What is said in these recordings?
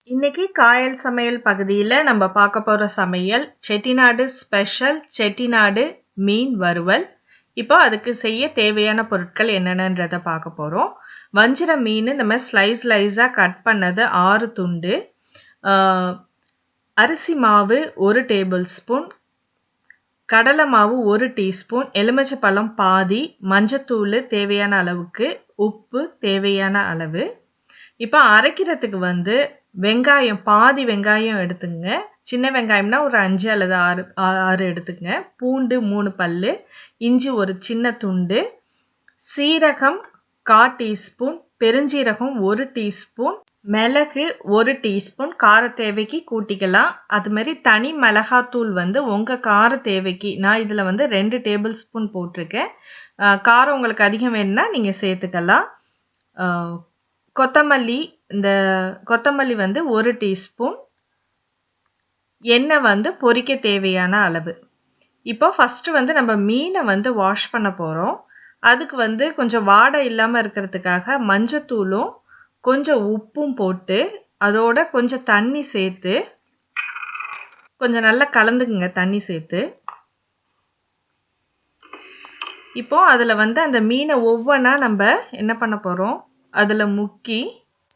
இன்னைக்கு காயல் சமையல் பகுதியில நம்ம பார்க்க போற சமையல் செட்டிநாடு ஸ்பெஷல் செட்டிநாடு மீன் வறுவல். இப்போ அதுக்கு செய்ய தேவையான பொருட்கள் என்னென்னன்றத பார்க்க போறோம். வஞ்சிர மீன் நம்ம ஸ்லைஸா கட் பண்ணது 6 துண்டு, அரிசி மாவு 1 டேபிள் ஸ்பூன், கடலை மாவு 1 டீஸ்பூன், எலுமிச்சைப்பழம் பாதி, மஞ்சத்தூள் தேவையான அளவுக்கு, உப்பு தேவையான அளவு. இப்போ அரைக்கிறதுக்கு வெங்காயம் பாதி வெங்காயம் எடுத்துங்க. சின்ன வெங்காயம்னா ஒரு 5 அல்லது 6 எடுத்துங்க. பூண்டு 3 பல்லு, இஞ்சி ஒரு சின்ன துண்டு, சீரகம் 1/4 டீஸ்பூன், பெருஞ்சீரகம் 1 டீஸ்பூன், மிளகு 1 டீஸ்பூன், கார தேவைக்கு கூட்டிக்கலாம். அது மாதிரி தனி மிளகாத்தூள் உங்க கார தேவைக்கு, நான் இதுல 2 டேபிள் ஸ்பூன் போட்டிருக்கேன். காரம் உங்களுக்கு அதிகம் வேணும்னா நீங்க சேர்த்துக்கலாம். கொத்தமல்லி, இந்த கொத்தமல்லி 1 டீஸ்பூன், எண்ணெய் பொரிக்க தேவையான அளவு. இப்போ ஃபர்ஸ்ட் நம்ம மீனை வாஷ் பண்ண போறோம். அதுக்கு கொஞ்சம் வாடை இல்லாம இருக்கிறதுக்காக மஞ்சத்தூளும் கொஞ்சம் உப்பும் போட்டு அதோட கொஞ்சம் தண்ணி சேர்த்து கொஞ்சம் நல்லா கலந்துக்குங்க. தண்ணி சேர்த்து இப்போ அதுல அந்த மீனை ஒவ்வொன்றா நம்ம என்ன பண்ண போறோம், அதுல முக்கி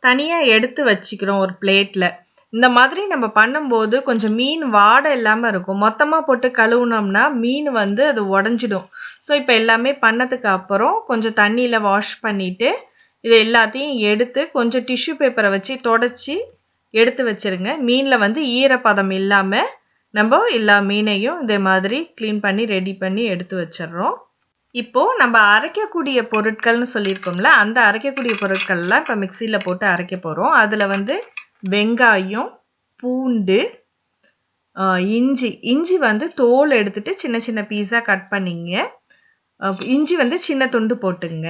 தனியா எடுத்து வச்சுக்கிறோம் ஒரு பிளேட்ல. இந்த மாதிரி நம்ம பண்ணும்போது கொஞ்சம் மீன் வாடை இல்லாம இருக்கும். மொத்தமா போட்டு கழுவுனோம்னா மீன் அது உடஞ்சிடும். ஸோ இப்போ எல்லாமே பண்ணதுக்கு அப்புறம் கொஞ்சம் தண்ணியில வாஷ் பண்ணிட்டு இது எல்லாத்தையும் எடுத்து கொஞ்சம் டிஷ்யூ பேப்பரை வச்சு தொடச்சி எடுத்து வச்சிருங்க. மீன்ல ஈரப்பதம் இல்லாம நம்ம எல்லா மீனையும் இதே மாதிரி கிளீன் பண்ணி ரெடி பண்ணி எடுத்து வச்சிடுறோம். இப்போ நம்ம அரைக்கக்கூடிய பொருட்கள்னு சொல்லியிருக்கோம்ல, அந்த அரைக்கக்கூடிய பொருட்கள்லாம் இப்போ மிக்சியில போட்டு அரைக்க போறோம். அதுல வெங்காயம், பூண்டு, இஞ்சி தோல் எடுத்துட்டு சின்ன சின்ன பீஸா கட் பண்ணிங்க. இஞ்சி சின்ன துண்டு போட்டுங்க.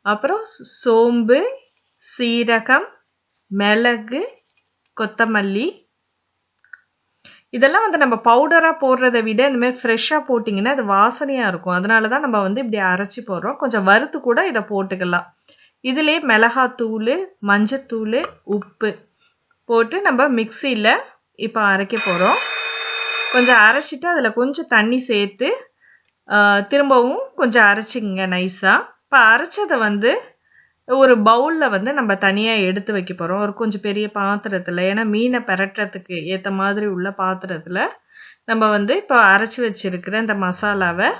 அப்புறம் சோம்பு, சீரகம், மிளகு, கொத்தமல்லி, இதெல்லாம் நம்ம பவுடரா போடுறதை விட இந்த மாதிரி ஃப்ரெஷ்ஷா போட்டிங்கன்னா அது வாசனையா இருக்கும். அதனாலதான் நம்ம இப்படி அரைச்சி போடுறோம். கொஞ்சம் வறுத்து கூட இதை போட்டுக்கலாம். இதுலயே மிளகாத்தூள், மஞ்சத்தூள், உப்பு போட்டு நம்ம மிக்சியில இப்போ அரைக்க போறோம். கொஞ்சம் அரைச்சிட்டு அதுல கொஞ்சம் தண்ணி சேர்த்து திரும்பவும் கொஞ்சம் அரைச்சிங்க நைஸா. இப்போ அரைச்சதை ஒரு பவுல்ல நம்ம தனியா எடுத்து வைக்க போறோம். ஒரு கொஞ்சம் பெரிய பாத்திரத்துல, ஏன்னா மீனை பெரட்டுறதுக்கு ஏத்த மாதிரி உள்ள பாத்திரத்துல நம்ம இப்போ அரைச்சு வச்சிருக்கிற இந்த மசாலாவை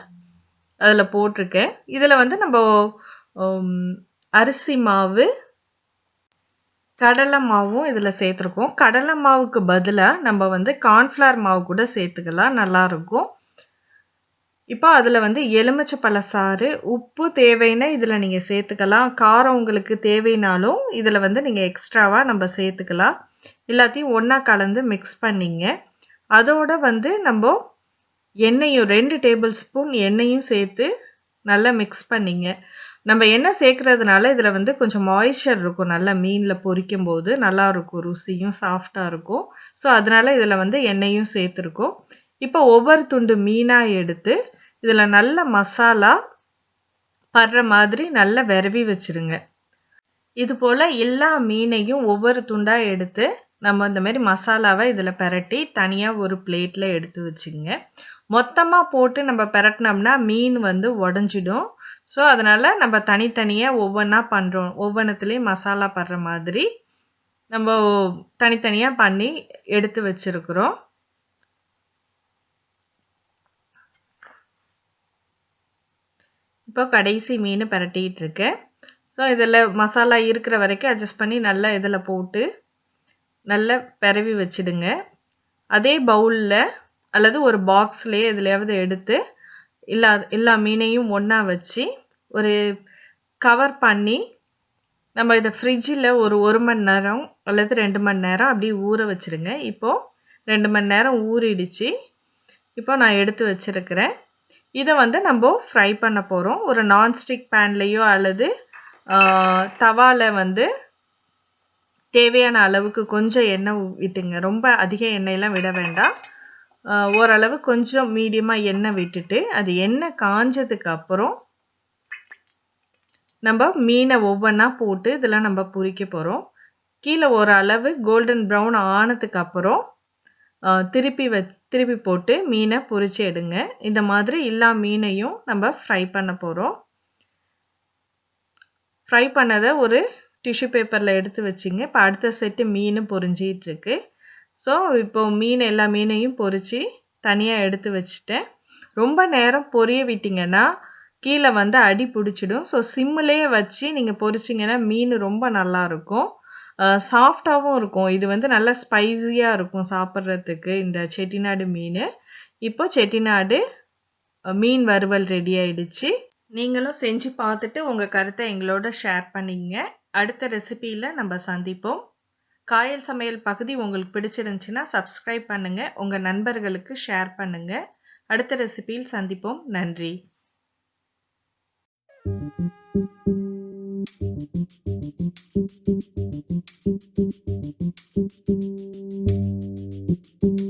அதுல போட்டிருக்கேன். இதுல நம்ம அரிசி மாவு, கடலை மாவும் இதுல சேர்த்துருக்கோம். கடலை மாவுக்கு பதிலா நம்ம கார்ன்ஃபிளவர் மாவு கூட சேர்த்துக்கலாம், நல்லா இருக்கும். இப்போ அதுல எலுமிச்சைப்பழ சாறு, உப்பு தேவைன்னா இதுல நீங்க சேர்த்துக்கலாம். காரம் உங்களுக்கு தேவைனாலும் இதுல நீங்க எக்ஸ்ட்ராவா நம்ம சேர்த்துக்கலாம். எல்லாத்தையும் ஒண்ணா கலந்து மிக்ஸ் பண்ணிங்க. அதோட நம்ம எண்ணெயும் 2 டேபிள் ஸ்பூன் எண்ணெயும் சேர்த்து நல்லா மிக்ஸ் பண்ணிங்க. நம்ம எண்ணெய் சேர்க்கறதுனால இதுல கொஞ்சம் மாய்ஸ்சர் இருக்கும். நல்லா மீன்ல பொரிக்கும் போது நல்லா இருக்கும், ருசியும் சாஃப்டா இருக்கும். ஸோ அதனால இதுல எண்ணெயும் சேர்த்துருக்கோம். இப்போ ஒவ்வொரு துண்டு மீனா எடுத்து இதுல நல்ல மசாலா படுற மாதிரி நல்லா விரவி வச்சிருங்க. இது போல எல்லா மீனையும் ஒவ்வொரு துண்டா எடுத்து நம்ம இந்த மாதிரி மசாலாவை இதுல பெரட்டி தனியா ஒரு பிளேட்ல எடுத்து வச்சுங்க. மொத்தமா போட்டு நம்ம பெரட்டினோம்னா மீன் உடஞ்சிடும். ஸோ அதனால நம்ம தனித்தனியா ஒவ்வொன்றா பண்றோம். ஒவ்வொன்றத்துலயும் மசாலா படுற மாதிரி நம்ம தனித்தனியா பண்ணி எடுத்து வச்சிருக்கிறோம். இப்போ கடைசி மீன் பரட்டிட்டு இருக்கேன். ஸோ இதில் மசாலா இருக்கிற வரைக்கும் அட்ஜஸ்ட் பண்ணி நல்லா இதில் போட்டு நல்லா பெரவி வச்சிடுங்க. அதே பவுலில் அல்லது ஒரு பாக்ஸ்லேயே எதுலையாவது எடுத்து எல்லா மீனையும் ஒன்றா வச்சு ஒரு கவர் பண்ணி நம்ம இதை ஃப்ரிட்ஜில் ஒரு 1 மணி நேரம் அல்லது 2 மணி நேரம் அப்படியே ஊற வச்சிருங்க. இப்போது 2 மணி நேரம் ஊறிடுச்சு. இப்போ நான் எடுத்து வச்சிருக்கிறேன். இதை நம்ம ஃப்ரை பண்ண போறோம். ஒரு நான்ஸ்டிக் பேன்லயோ அல்லது தவால தேவையான அளவுக்கு கொஞ்சம் எண்ணெய் விட்டுங்க. ரொம்ப அதிக எண்ணெயெல்லாம் விட வேண்டாம். ஓரளவு கொஞ்சம் மீடியமா எண்ணெய் விட்டுட்டு அது எண்ணெய் காஞ்சதுக்கு அப்புறம் நம்ம மீனை ஒவ்வொன்றா போட்டு இதெல்லாம் நம்ம பொரிக்க போறோம். கீழே ஒரு அளவு கோல்டன் ப்ரௌன் ஆனதுக்கு அப்புறம் திருப்பி போட்டு மீனை பொரிச்சு எடுங்க. இந்த மாதிரி எல்லா மீனையும் நம்ம ஃப்ரை பண்ண போகிறோம். ஃப்ரை பண்ணதை ஒரு டிஷ்யூ பேப்பரில் எடுத்து வச்சிங்க. இப்போ அடுத்த செட்டு மீன் பொரிஞ்சிட்டு இருக்கு. ஸோ இப்போ எல்லா மீனையும் பொரிச்சு தனியாக எடுத்து வச்சுட்டேன். ரொம்ப நேரம் பொரிய விட்டிங்கன்னா கீழே வந்து அடி பிடிச்சிடும். ஸோ சிம்மிலேயே வச்சு நீங்கள் பொரிச்சிங்கன்னா மீன் ரொம்ப நல்லாயிருக்கும், சாஃப்டாகவும் இருக்கும். இது வந்து நல்லா ஸ்பைஸியாக இருக்கும் சாப்பிட்றதுக்கு இந்த செட்டிநாடு மீன். இப்போ செட்டிநாடு மீன் வறுவல் ரெடி ஆயிடுச்சு. நீங்களும் செஞ்சு பார்த்துட்டு உங்கள் கருத்தை எங்களோட ஷேர் பண்ணிங்க. அடுத்த ரெசிபியில் நம்ம சந்திப்போம். காயல் சமையல் பகுதி உங்களுக்கு பிடிச்சிருந்துச்சுன்னா சப்ஸ்கிரைப் பண்ணுங்கள், உங்கள் நண்பர்களுக்கு ஷேர் பண்ணுங்கள். அடுத்த ரெசிபியில் சந்திப்போம். நன்றி. Thank you.